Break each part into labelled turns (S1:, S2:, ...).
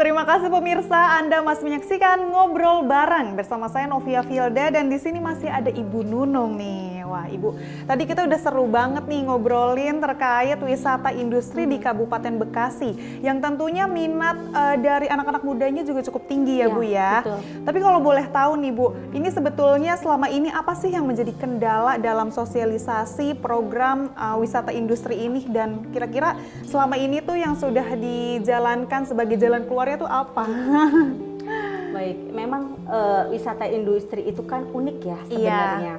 S1: Terima kasih pemirsa, Anda masih menyaksikan Ngobrol Bareng bersama saya Novia Filda dan di sini masih ada Ibu Nunung nih. Wah, Ibu, tadi kita udah seru banget nih ngobrolin terkait wisata industri di Kabupaten Bekasi yang tentunya minat dari anak-anak mudanya juga cukup tinggi ya, Bu ya.
S2: Betul.
S1: Tapi kalau boleh tahu nih, Bu, ini sebetulnya selama ini apa sih yang menjadi kendala dalam sosialisasi program wisata industri ini dan kira-kira selama ini tuh yang sudah dijalankan sebagai jalan keluarnya tuh apa?
S2: Baik, memang wisata industri itu kan unik ya sebenarnya.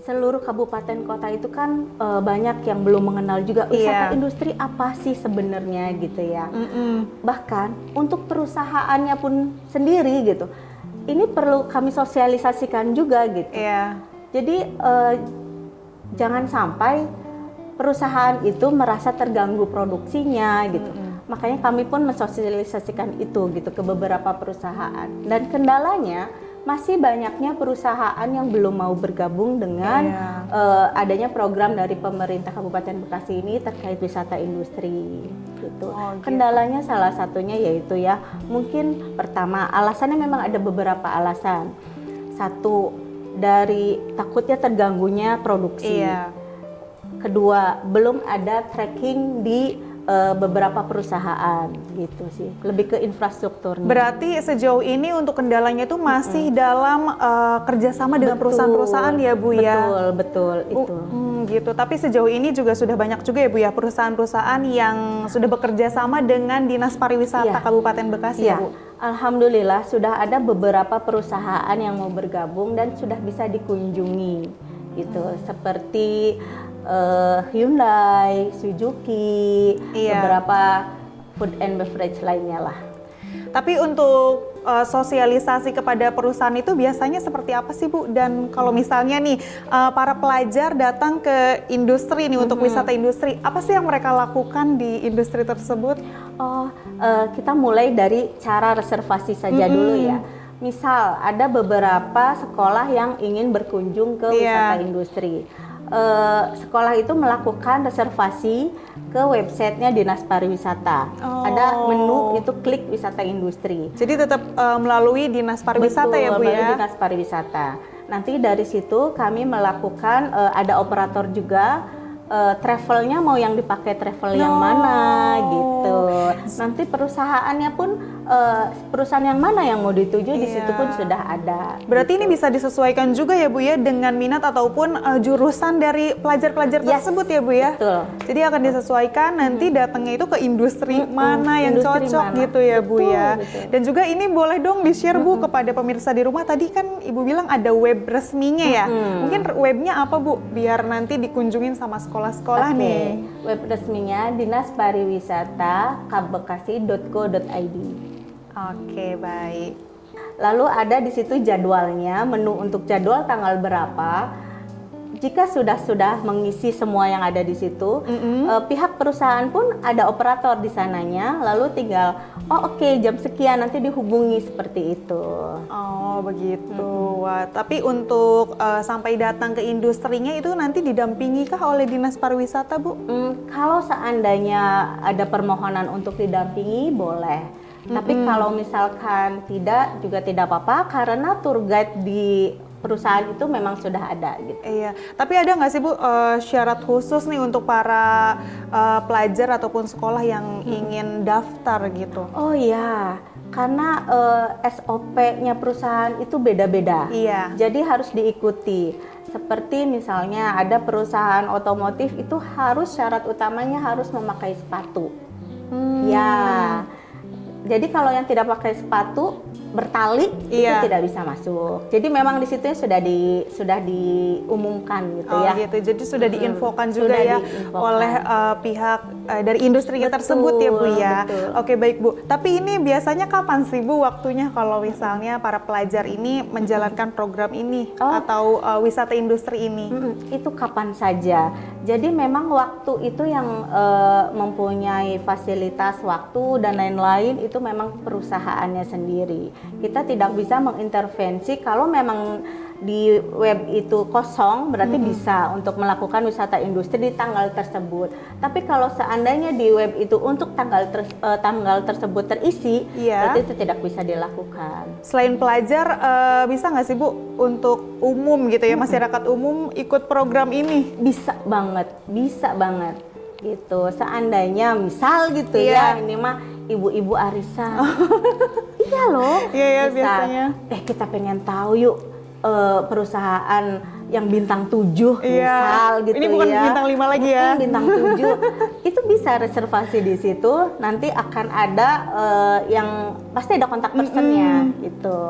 S2: Seluruh kabupaten kota itu kan banyak yang belum mengenal juga wisata industri apa sih sebenarnya gitu ya. Bahkan untuk perusahaannya pun sendiri gitu, ini perlu kami sosialisasikan juga gitu. Jadi jangan sampai perusahaan itu merasa terganggu produksinya gitu. Makanya kami pun mensosialisasikan itu gitu ke beberapa perusahaan. Dan kendalanya masih banyaknya perusahaan yang belum mau bergabung dengan adanya program dari pemerintah Kabupaten Bekasi ini terkait wisata industri gitu. Kendalanya salah satunya yaitu ya mungkin pertama alasannya memang ada beberapa alasan. Satu, dari takutnya terganggunya produksi. Kedua, belum ada tracking di beberapa perusahaan gitu sih, lebih ke infrastrukturnya.
S1: Berarti sejauh ini untuk kendalanya itu masih dalam kerjasama dengan perusahaan-perusahaan ya, Bu ya?
S2: Betul itu.
S1: Gitu. Tapi sejauh ini juga sudah banyak juga ya, Bu ya, perusahaan-perusahaan yang sudah bekerja sama dengan Dinas Pariwisata Kabupaten Bekasi ya, Bu?
S2: Alhamdulillah sudah ada beberapa perusahaan yang mau bergabung dan sudah bisa dikunjungi gitu, seperti Hyundai, Suzuki, beberapa food and beverage lainnya lah.
S1: Tapi untuk sosialisasi kepada perusahaan itu biasanya seperti apa sih, Bu? Dan kalau misalnya nih para pelajar datang ke industri nih untuk wisata industri, apa sih yang mereka lakukan di industri tersebut?
S2: Kita mulai dari cara reservasi saja dulu ya. Misal ada beberapa sekolah yang ingin berkunjung ke wisata industri. Sekolah itu melakukan reservasi ke websitenya Dinas Pariwisata. Ada menu itu klik wisata industri.
S1: Jadi tetap melalui Dinas Pariwisata ya, Bu ya?
S2: Melalui Dinas Pariwisata. Nanti dari situ kami melakukan ada operator juga. Travelnya mau yang dipakai travel yang mana gitu. Nanti perusahaannya pun perusahaan yang mana yang mau dituju di situ pun sudah ada.
S1: Berarti ini bisa disesuaikan juga ya, Bu ya, dengan minat ataupun jurusan dari pelajar-pelajar tersebut ya, Bu ya?
S2: Betul.
S1: Jadi akan disesuaikan nanti datangnya itu ke industri mana yang cocok gitu ya, Bu ya. Dan juga ini boleh dong di-share, Bu, kepada pemirsa di rumah. Tadi kan Ibu bilang ada web resminya ya. Mungkin webnya apa, Bu? Biar nanti dikunjungin sama sekolah-sekolah nih.
S2: Web resminya Dinas Pariwisata kabekasi.go.id.
S1: Oke, baik.
S2: Lalu ada di situ jadwalnya, menu untuk jadwal tanggal berapa. Jika sudah mengisi semua yang ada di situ, pihak perusahaan pun ada operator di sananya, lalu tinggal jam sekian nanti dihubungi seperti itu.
S1: Oh begitu. Wah, tapi untuk sampai datang ke industrinya itu nanti didampingi kah oleh Dinas Pariwisata, Bu?
S2: Kalau seandainya ada permohonan untuk didampingi boleh. Tapi kalau misalkan tidak juga tidak apa-apa karena tour guide di perusahaan itu memang sudah ada gitu.
S1: Iya, tapi ada nggak sih, Bu, syarat khusus nih untuk para pelajar ataupun sekolah yang ingin daftar gitu?
S2: Oh iya, karena SOP-nya perusahaan itu beda-beda. Jadi harus diikuti. Seperti misalnya ada perusahaan otomotif itu harus syarat utamanya harus memakai sepatu. Jadi kalau yang tidak pakai sepatu bertali itu tidak bisa masuk. Jadi memang di situ sudah diumumkan gitu ya.
S1: Gitu. Jadi sudah diinfokan juga ya oleh pihak dari industri tersebut ya, Bu ya. Oke, baik, Bu. Tapi ini biasanya kapan sih, Bu, waktunya kalau misalnya para pelajar ini menjalankan program ini atau wisata industri ini?
S2: Itu kapan saja. Jadi memang waktu itu yang mempunyai fasilitas waktu dan lain-lain itu memang perusahaannya sendiri. Kita tidak bisa mengintervensi kalau memang di web itu kosong, berarti bisa untuk melakukan wisata industri di tanggal tersebut. Tapi kalau seandainya di web itu untuk tanggal tersebut terisi,
S1: Iya.
S2: berarti itu tidak bisa dilakukan.
S1: Selain pelajar, bisa nggak sih Bu untuk umum gitu ya, masyarakat umum ikut program ini?
S2: Bisa banget gitu. Seandainya misal gitu
S1: Iya.
S2: ya, ini mah ibu-ibu arisan. Iya loh.
S1: Iya,
S2: Misal,
S1: biasanya.
S2: kita pengen tahu yuk perusahaan yang bintang 7
S1: Iya.
S2: misal gitu ya.
S1: Ini bukan bintang 5 lagi ya.
S2: Bintang 7. Itu bisa reservasi di situ, nanti akan ada yang pasti ada kontak personnya gitu.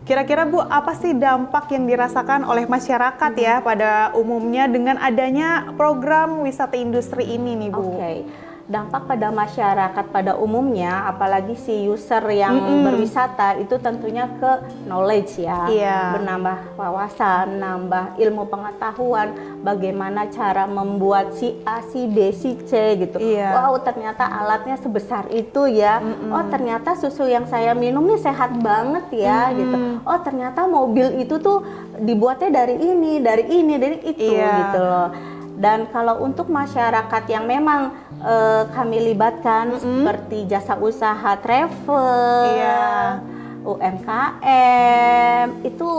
S1: Kira-kira Bu, apa sih dampak yang dirasakan oleh masyarakat ya pada umumnya dengan adanya program wisata industri ini nih Bu?
S2: Oke. Dampak pada masyarakat pada umumnya, apalagi si user yang berwisata itu tentunya ke knowledge ya,
S1: Iya.
S2: menambah wawasan, nambah ilmu pengetahuan, bagaimana cara membuat si A, si B, si C gitu.
S1: Iya.
S2: Wow, ternyata alatnya sebesar itu ya. Oh, ternyata susu yang saya minum nih sehat banget ya gitu. Oh, ternyata mobil itu tuh dibuatnya dari ini, dari itu
S1: Iya.
S2: gitu loh. Dan kalau untuk masyarakat yang memang kami libatkan seperti jasa usaha travel,
S1: Iya.
S2: UMKM, itu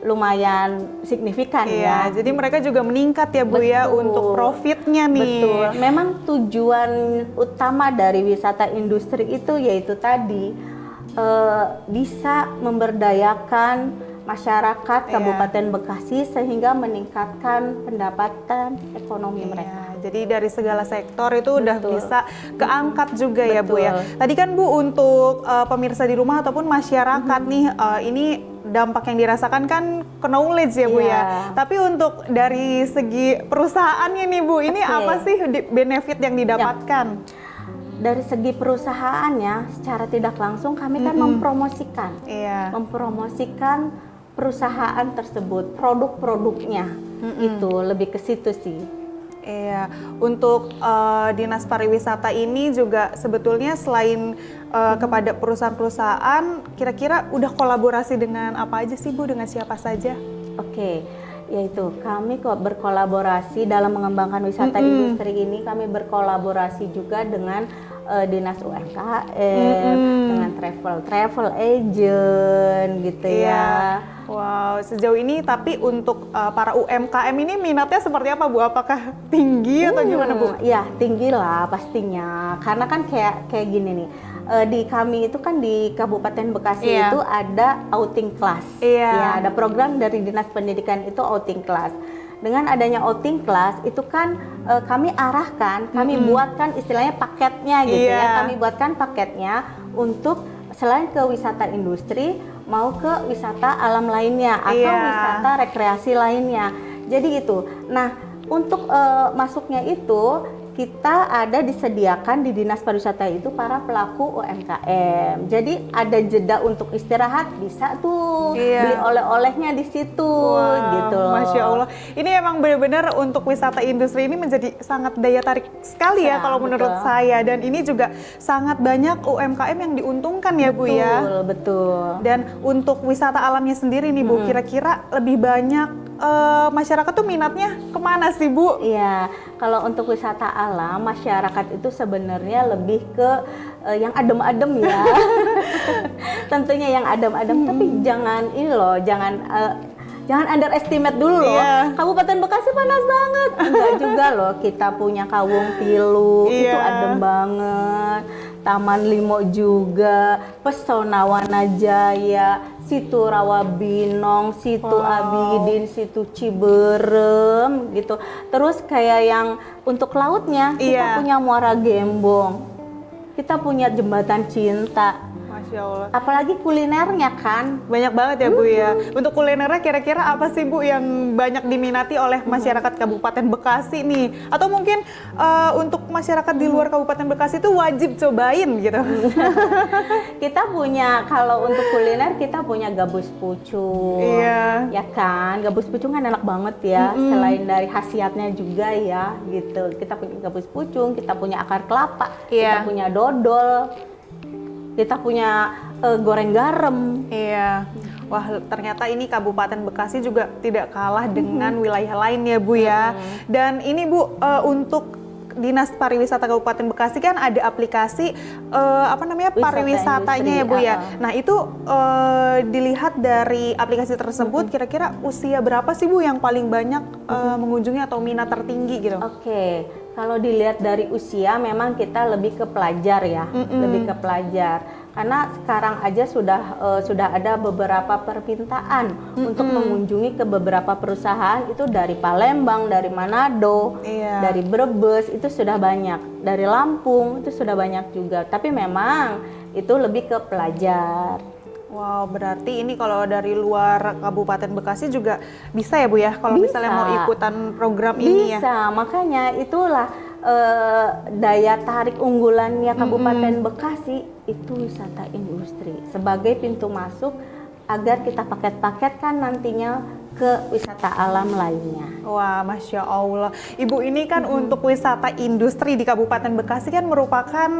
S2: lumayan signifikan
S1: Iya,
S2: ya.
S1: jadi mereka juga meningkat ya Bu ya
S2: Betul.
S1: untuk profitnya nih.
S2: Betul. Memang tujuan utama dari wisata industri itu yaitu tadi bisa memberdayakan masyarakat Kabupaten Bekasi sehingga meningkatkan pendapatan ekonomi mereka.
S1: Jadi dari segala sektor itu udah
S2: Betul.
S1: bisa keangkat juga ya Bu ya.
S2: Betul.
S1: Tadi kan Bu untuk pemirsa di rumah ataupun masyarakat nih, ini dampak yang dirasakan kan ke knowledge ya Bu
S2: Iya.
S1: ya. Tapi untuk dari segi perusahaannya nih Bu, ini
S2: Oke.
S1: apa sih benefit yang didapatkan?
S2: Dari segi perusahaannya, secara tidak langsung kami kan mempromosikan perusahaan tersebut, produk-produknya. Itu lebih ke situ sih.
S1: Iya, untuk Dinas Pariwisata ini juga sebetulnya selain kepada perusahaan-perusahaan, kira-kira udah kolaborasi dengan apa aja sih Bu, dengan siapa saja?
S2: Oke, yaitu kami kok berkolaborasi dalam mengembangkan wisata industri ini, kami berkolaborasi juga dengan Dinas UMKM, dengan travel agent gitu ya.
S1: Wow, sejauh ini tapi untuk para UMKM ini minatnya seperti apa Bu? Apakah tinggi atau gimana Bu?
S2: Ya tinggi lah pastinya, karena kan kayak gini nih, di kami itu kan di Kabupaten Bekasi
S1: Iya.
S2: itu ada outing class,
S1: Iya.
S2: ya ada program dari Dinas Pendidikan itu outing class. Dengan adanya outing class itu kan kami arahkan, kami buatkan istilahnya paketnya gitu
S1: Iya.
S2: ya, kami buatkan paketnya untuk selain ke wisata industri mau ke wisata alam lainnya atau
S1: Iya.
S2: wisata rekreasi lainnya. Jadi itu. Nah, untuk masuknya itu kita ada disediakan di Dinas Pariwisata itu para pelaku UMKM. Jadi ada jeda untuk istirahat, bisa tuh
S1: Iya.
S2: beli oleh-olehnya di situ gitu loh.
S1: Masya Allah. Ini emang benar-benar untuk wisata industri ini menjadi sangat daya tarik sekali ya
S2: Ya,
S1: kalau menurut
S2: betul.
S1: saya. Dan ini juga sangat banyak UMKM yang diuntungkan ya Bu ya.
S2: Betul.
S1: Dan untuk wisata alamnya sendiri nih Bu, kira-kira lebih banyak masyarakat tuh minatnya kemana sih Bu?
S2: Iya, kalau untuk wisata alam, masyarakat itu sebenarnya lebih ke yang adem-adem ya. Tentunya yang adem-adem, tapi jangan ini loh, jangan underestimate dulu loh.
S1: Iya.
S2: Kabupaten Bekasi panas banget. Enggak juga loh, kita punya Kawung Pilu, itu
S1: Iya.
S2: adem banget. Taman Limo juga, Pesona Wanajaya, Situ Rawabinong, Situ Abidin, Situ Ciberem gitu. Terus kayak yang untuk lautnya, kita
S1: Iya.
S2: punya Muara Gembong. Kita punya Jembatan Cinta.
S1: Masya Allah.
S2: Apalagi kulinernya kan.
S1: Banyak banget ya Bu ya. Untuk kulinernya kira-kira apa sih Bu yang banyak diminati oleh masyarakat Kabupaten Bekasi nih? Atau mungkin untuk masyarakat di luar Kabupaten Bekasi itu wajib cobain gitu?
S2: Kita punya, kalau untuk kuliner kita punya gabus pucung.
S1: Iya.
S2: Ya kan, gabus pucung kan enak banget ya. Selain dari khasiatnya juga ya gitu. Kita punya gabus pucung, kita punya akar kelapa,
S1: Iya.
S2: kita punya dodol, kita punya goreng garam.
S1: Iya. Wah, ternyata ini Kabupaten Bekasi juga tidak kalah dengan wilayah lain ya Bu ya. Dan ini Bu, untuk Dinas Pariwisata Kabupaten Bekasi kan ada aplikasi pariwisatanya ya Bu ya. Nah itu dilihat dari aplikasi tersebut kira-kira usia berapa sih Bu yang paling banyak mengunjungi atau minat tertinggi gitu?
S2: Oke, kalau dilihat dari usia memang kita lebih ke pelajar ya, lebih ke pelajar. Karena sekarang aja sudah ada beberapa permintaan untuk mengunjungi ke beberapa perusahaan itu dari Palembang, dari Manado, dari Brebes itu sudah banyak, dari Lampung itu sudah banyak juga. Tapi memang itu lebih ke pelajar.
S1: Wow, berarti ini kalau dari luar Kabupaten Bekasi juga bisa ya Bu ya, kalau misalnya mau ikutan program ini ya?
S2: Bisa, makanya itulah daya tarik unggulannya Kabupaten Bekasi itu wisata industri sebagai pintu masuk agar kita paket-paketkan nantinya ke wisata alam lainnya.
S1: Wah, Masya Allah. Ibu, ini kan untuk wisata industri di Kabupaten Bekasi kan merupakan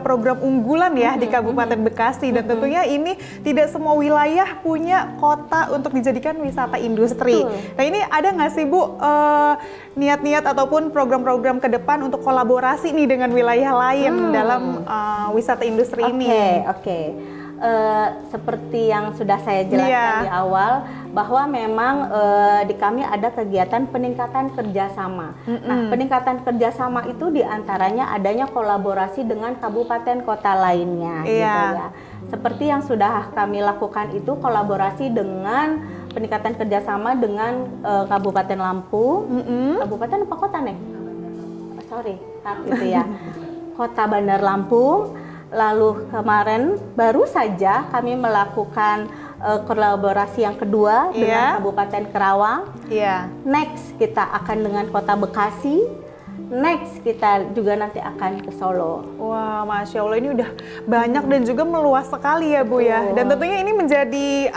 S1: program unggulan ya di Kabupaten Bekasi. Dan tentunya ini tidak semua wilayah punya kota untuk dijadikan wisata industri. Nah ini ada nggak sih Bu niat-niat ataupun program-program ke depan untuk kolaborasi nih dengan wilayah lain dalam wisata industri ini?
S2: Oke. Seperti yang sudah saya jelaskan di awal, bahwa memang di kami ada kegiatan peningkatan kerjasama. Nah, peningkatan kerjasama itu diantaranya adanya kolaborasi dengan kabupaten kota lainnya, gitu ya. Seperti yang sudah kami lakukan itu kolaborasi dengan peningkatan kerjasama dengan Kabupaten Lampung, Kabupaten apa kota nih? Gitu ya. Kota Bandar Lampung. Lalu kemarin baru saja kami melakukan kolaborasi yang kedua dengan Kabupaten Kerawang. Next kita akan dengan Kota Bekasi. Next kita juga nanti akan ke Solo.
S1: Wah, Masya Allah, ini udah banyak dan juga meluas sekali ya Bu ya. Dan tentunya ini menjadi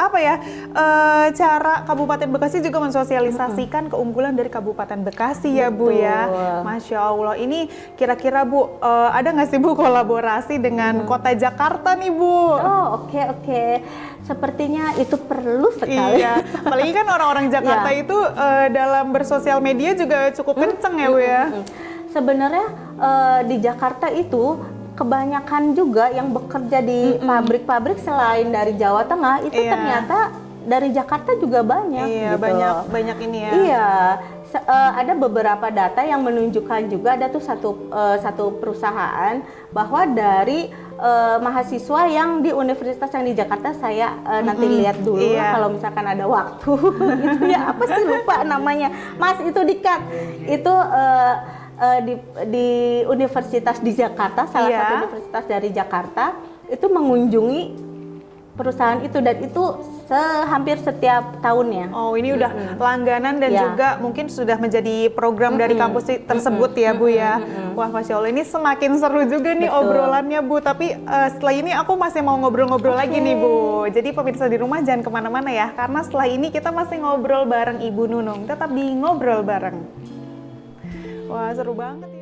S1: cara Kabupaten Bekasi juga mensosialisasikan keunggulan dari Kabupaten Bekasi ya Bu ya. Masya Allah, ini kira-kira Bu ada nggak sih Bu kolaborasi dengan Kota Jakarta nih Bu?
S2: Oh, oke. Sepertinya itu perlu sekali.
S1: Iya, apalagi kan orang-orang Jakarta itu dalam bersosial media juga cukup kenceng ya Bu ya.
S2: Sebenarnya di Jakarta itu kebanyakan juga yang bekerja di pabrik-pabrik selain dari Jawa Tengah itu ternyata dari Jakarta juga banyak.
S1: Iya,
S2: gitu.
S1: banyak ini ya.
S2: Iya, ada beberapa data yang menunjukkan juga ada tuh satu perusahaan bahwa dari mahasiswa yang di universitas yang di Jakarta, saya nanti lihat dulu kalau misalkan ada waktu. Itu ya apa sih, lupa namanya. Mas itu di-cut. Itu di universitas di Jakarta, salah satu universitas dari Jakarta itu mengunjungi perusahaan itu, dan itu hampir setiap tahunnya.
S1: Oh, ini udah langganan dan juga mungkin sudah menjadi program dari kampus tersebut ya Bu ya. Wah, Masya Allah, ini semakin seru juga nih obrolannya Bu. Tapi setelah ini aku masih mau ngobrol-ngobrol lagi nih Bu. Jadi pemirsa di rumah jangan kemana-mana ya, karena setelah ini kita masih ngobrol bareng Ibu Nunung. Tetap di Ngobrol Bareng. Wah, seru banget ya.